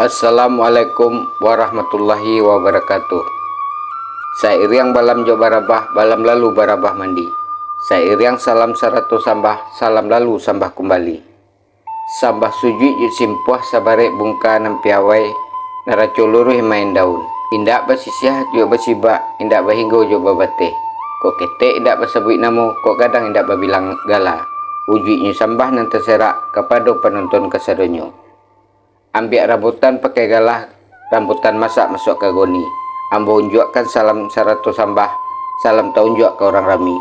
Assalamualaikum warahmatullahi wabarakatuh. Sairiang balam jo barabah, balam lalu barabah mandi. Sairiang salam sarato sambah, salam lalu sambah kembali. Sambah sujud yut simpuah sabare bungka nampiawai, naraco luruh main daun. Indak basisiah jo basiba, indak bahinggo jo babate. Kok kete indak basabuik namo, kok kadang indak babilang gala. Ujiknya sambah nan terserak kepada penonton kesadonyo. Ambil rambutan pakai galah, rambutan masak masuk ke goni. Ambo unjukkan salam sarato sambah, salam taunjuk ke orang rami.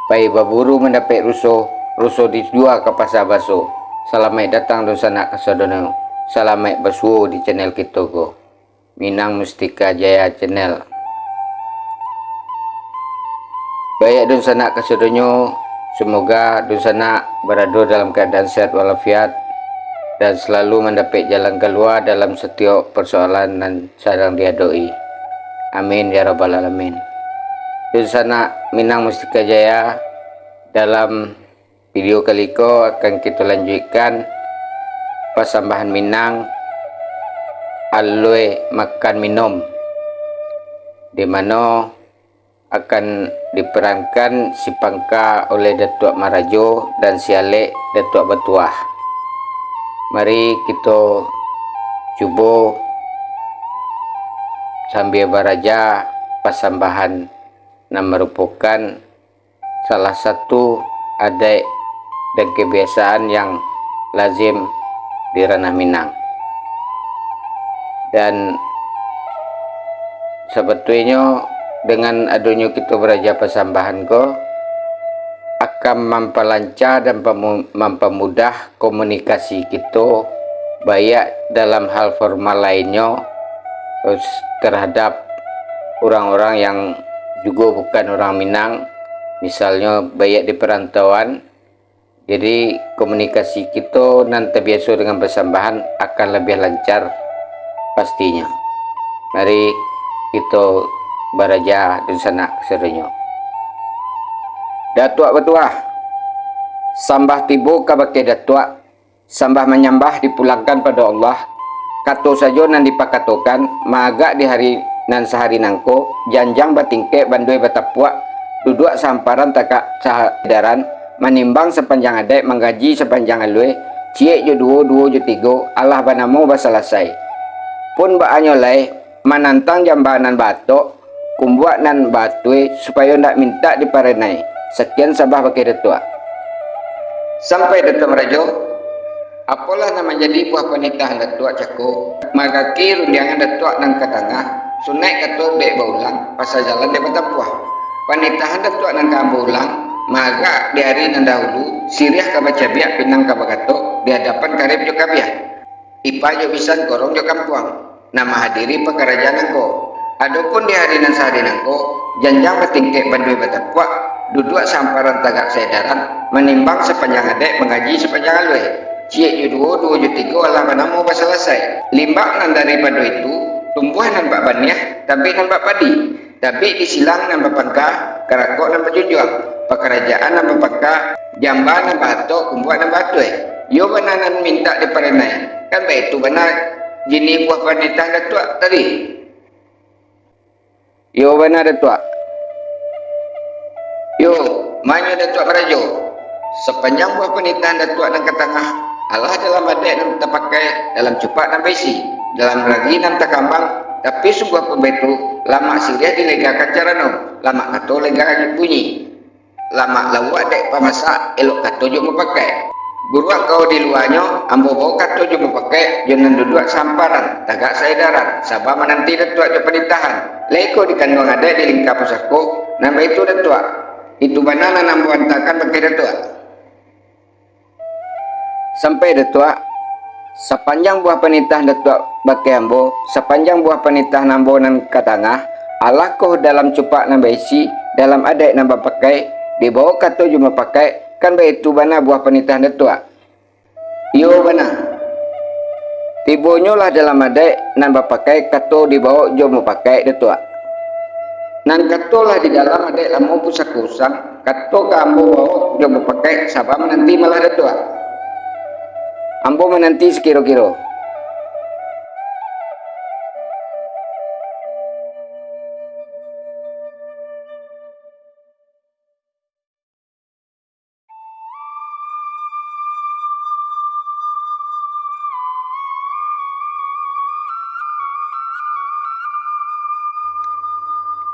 Pai baburu mendapat ruso, ruso dijual ke pasar baso. Salamai datang dan sana ke sadono. Salamai basuo di channel kita go. Minang Mustika Jaya channel. Baik dan sana ke sadono. Semoga dan sana berada dalam keadaan sehat walafiat dan selalu mendapat jalan keluar dalam setiap persoalan dan sedang dihadapi. Amin ya rabbal alamin. Di sana Minang Mustika Jaya, dalam video kali ini akan kita lanjutkan persembahan Minang aloi makan minum, di mana akan diperankan si Pangka oleh Datuk Marajo dan si Alek Datuk Batuah. Mari kita cuba sambil beraja persembahan yang merupakan salah satu adat dan kebiasaan yang lazim di ranah Minang. Dan sebetulnya dengan adanya kita beraja persembahan akan memperlancar dan mempermudah komunikasi kita baik dalam hal formal lainnya terhadap orang-orang yang juga bukan orang Minang, misalnya baik di perantauan. Jadi komunikasi kita nanti biasa dengan persembahan akan lebih lancar pastinya. Mari kita beraja di sana serenyo. Datuk Batuah, sambah tibu kabake Datuk, sambah menyambah dipulangkan pada Allah. Kato saja nan dipakatokan, magak di hari nan sehari nangko, janjang batingke bandoi batapuak, duduk samparan takak sahadaran, menimbang sepanjang adek, menggaji sepanjang alue, ciek jo duo jo tigo, Allah banamu basalasai. Pun ba anyolai, menantang jambanan batok, kumbuak nan batui, supaya ndak minta diparenai. Sekian sabah pakai Datuk. Sampai Datuk Merajo, apalah nama jadi buah penitahan Datuk Cako, maka rundiangan Datuk nang katangah, sunai kato bek baulang, pasal jalan dia batapuah. Penitahan Datuk nang kabaulang, maka di hari nang dahulu, siriah kabaca biak pinang kabagato, di hadapan karib jo kabiah. Ipa jo bisan korong jo kampuang, nama hadiri pekerjaan nangko. Adapun di hari nan sehari nangko, janjang bertingkek bandui batapuak, duduk samparan tagak sedaran, menimbang sepanjang adek, mengaji sepanjang alwe. Ciek ju duo ju tigo, Allah banamu basalasai. Limbak nan daripada itu, tumbuh nan bak baniah, tapi nan bak padi. Tapi disilang nan bapangka, karakok nan berjujuang. Pekerjaan nan bapangka, jamba nan bato, kumbuak nan batue. Yo bananan minta diparenai. Kan baik itu benar jenis buah panitah Datuk tadi. Yo benar Datuk. Yo, manyo Datuk Merajo. Sepanjang buah penitahan Datuk nang ketengah, Allah dalam adek nan terpakai, dalam cepat nan besi, dalam lagi nan terkambang, tapi sebuah pembetu, lama siriah dilegakan carano, lama kato legakan bunyi. Lama lawu adek pamasak, elok kato jo memakai. Buruak kau di luarnya, ambo bawa kato jo memakai, jangan duduk samparan, tagak sedaran, sabah menanti Datuk jo penitahan. Leko di kandung adek di lingkap pusako, nama itu Datuk. Itu banana nambo antakan pakai Datuk. Sampai Datuk, sepanjang buah penitah Datuk pakai ambo, sepanjang buah penitah nambo nan katangah, Allah koh dalam cupak nambah isi, dalam adek nambah pakai, dibawa kato cuma pakai, kan baik itu bana buah penitah Datuk. Yo bana. Tibonyo lah dalam adek nambah pakai, kato dibawa cuma pakai Datuk. Nan kato lah di dalam adek lamu pusaka usang, kato ka ambo bawa cuma pakai, sabab menanti malah Datuk. Ambo menanti sekiro-kiro.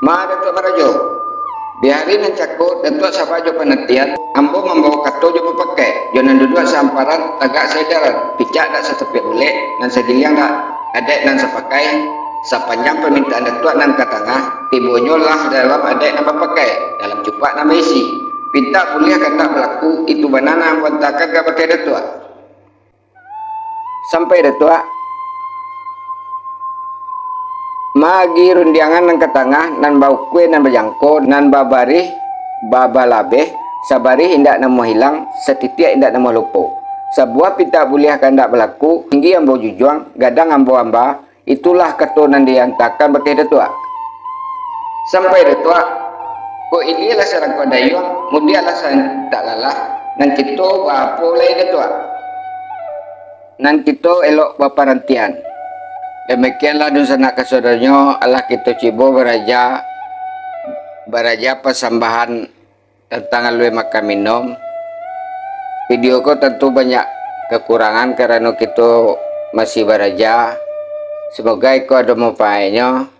Ma Datuk Marajo, bihari nan cakut Datuk sabajo penantian, ambo membawa kato jo pakai, jonan duduk samparan tagak sedaran, picak dak setepi ulek, nan segiliang dak adek nan sepakai, sepanjang permintaan Datuk nan katangah, tibonyo lah dalam adek nan pakai, dalam cupak nama isi. Pinta boleh kata berlaku itu banana wantakan ke pakai Datuk. Sampai Datuk magi rundiangan nan katangah nan bau kue nan bajangko nan babari babalabe sabari hindak namo hilang setitik hindak namo lupo. Sebuah pinta boleh kandak berlaku tinggi ambo jujuang gadang ambo amba itulah kato nan diantakan pakai Datuk. Sampai Datuk ko ini lah sarang ko dayung mudi alasan tak lalah nan kito bapo lay Datuk. Nan kito elok baparantian. Demikianlah dun sanak kasaudaranya Allah kita cibo baraja persambahan tentang alwe makan minum. Video ko tentu banyak kekurangan karena kita masih baraja. Semoga iko ada manfaatnya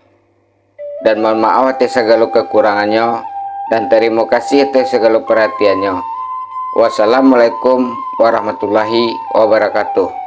dan mohon maaf atas segala kekurangannya dan terima kasih atas segala perhatiannya. Wassalamualaikum warahmatullahi wabarakatuh.